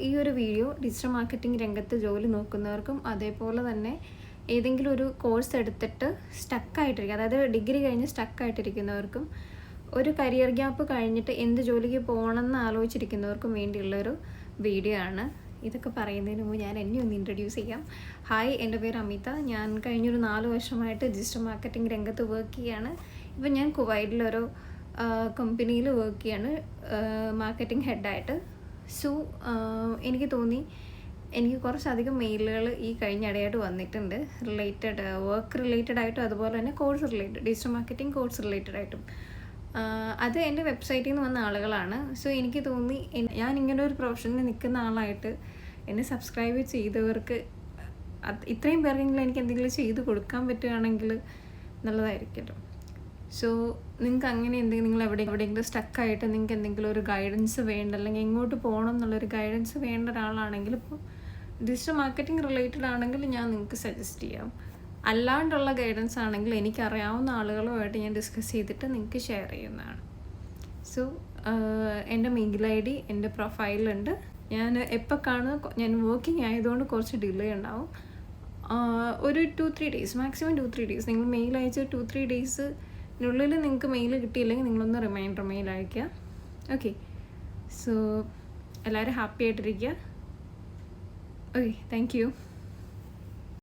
ഈ ഒരു video digital marketing രംഗത്ത് ജോലി നോക്കുന്നവർക്കും അതേപോലെ തന്നെ ഏതെങ്കിലും ഒരു കോഴ്സ് എടുത്തിട്ട് സ്റ്റക്കായിട്ടിരിക്കുക, അതായത് ഡിഗ്രി കഴിഞ്ഞ് സ്റ്റക്കായിട്ടിരിക്കുന്നവർക്കും ഒരു കരിയർ ഗ്യാപ്പ് കഴിഞ്ഞിട്ട് എന്ത് ജോലിക്ക് പോകണമെന്ന് ആലോചിച്ചിരിക്കുന്നവർക്കും വേണ്ടിയുള്ളൊരു വീഡിയോ ആണ്. ഇതൊക്കെ പറയുന്നതിന് മുമ്പ് ഞാൻ എന്നെ ഒന്ന് ഇൻട്രൊഡ്യൂസ് ചെയ്യാം. ഹായ്, എൻ്റെ പേര് അമിത. ഞാൻ കഴിഞ്ഞൊരു 4 വർഷമായിട്ട് ഡിജിറ്റൽ മാർക്കറ്റിംഗ് രംഗത്ത് വർക്ക് ചെയ്യാണ്. ഇപ്പം ഞാൻ കുവൈറ്റിലൊരു കമ്പനിയിൽ വർക്ക് ചെയ്യാണ് മാർക്കറ്റിംഗ് ഹെഡായിട്ട്. സോ എനിക്ക് തോന്നി എനിക്ക് കുറച്ചധികം മെയിലുകൾ ഈ കഴിഞ്ഞ ഇടയായിട്ട് വന്നിട്ടുണ്ട്, വർക്ക് റിലേറ്റഡ് ആയിട്ടും അതുപോലെ തന്നെ course related, digital marketing course related ആയിട്ടും. അത് എൻ്റെ വെബ്സൈറ്റിൽ നിന്ന് വന്ന ആളുകളാണ്. സോ എനിക്ക് തോന്നി ഞാൻ ഇങ്ങനെ ഒരു പ്രൊഫഷനിൽ നിൽക്കുന്ന ആളായിട്ട് എന്നെ സബ്സ്ക്രൈബ് ചെയ്തവർക്ക് ഇത്രയും പേർക്കെങ്കിലും എനിക്ക് എന്തെങ്കിലും ചെയ്ത് കൊടുക്കാൻ പറ്റുകയാണെങ്കിൽ നല്ലതായിരിക്കുമല്ലോ. സോ നിങ്ങൾക്ക് അങ്ങനെ എന്തെങ്കിലും നിങ്ങൾ എവിടെയെങ്കിലും സ്റ്റക്കായിട്ട് നിങ്ങൾക്ക് എന്തെങ്കിലും ഒരു ഗൈഡൻസ് വേണ്ട, അല്ലെങ്കിൽ എങ്ങോട്ട് പോകണം എന്നുള്ളൊരു ഗൈഡൻസ് വേണ്ട ഒരാളാണെങ്കിൽ ഇപ്പോൾ ഡിജിറ്റൽ മാർക്കറ്റിംഗ് റിലേറ്റഡ് ആണെങ്കിൽ ഞാൻ നിങ്ങൾക്ക് സജസ്റ്റ് ചെയ്യാം. അല്ലാണ്ടുള്ള ഗൈഡൻസ് ആണെങ്കിൽ എനിക്കറിയാവുന്ന ആളുകളുമായിട്ട് ഞാൻ ഡിസ്കസ് ചെയ്തിട്ട് നിങ്ങൾക്ക് ഷെയർ ചെയ്യുന്നതാണ്. സോ എൻ്റെ മെയിൽ ID എൻ്റെ പ്രൊഫൈലുണ്ട്. ഞാൻ എപ്പോൾ കാണുന്ന ഞാൻ വർക്കിംഗ് ആയതുകൊണ്ട് കുറച്ച് ഡിലേ ഉണ്ടാവും. ഒരു 2-3 ഡേയ്സ്, മാക്സിമം 2-3 ഡേയ്സ് നിങ്ങൾ മെയിൽ അയച്ച് 2-3 ഡേയ്സിനുള്ളിൽ നിങ്ങൾക്ക് മെയിൽ കിട്ടിയില്ലെങ്കിൽ നിങ്ങളൊന്ന് റിമൈൻഡർ മെയിൽ അയയ്ക്കുക. ഓക്കെ, സോ എല്ലാവരും ഹാപ്പി ആയിട്ടിരിക്കുക. Okay, thank you.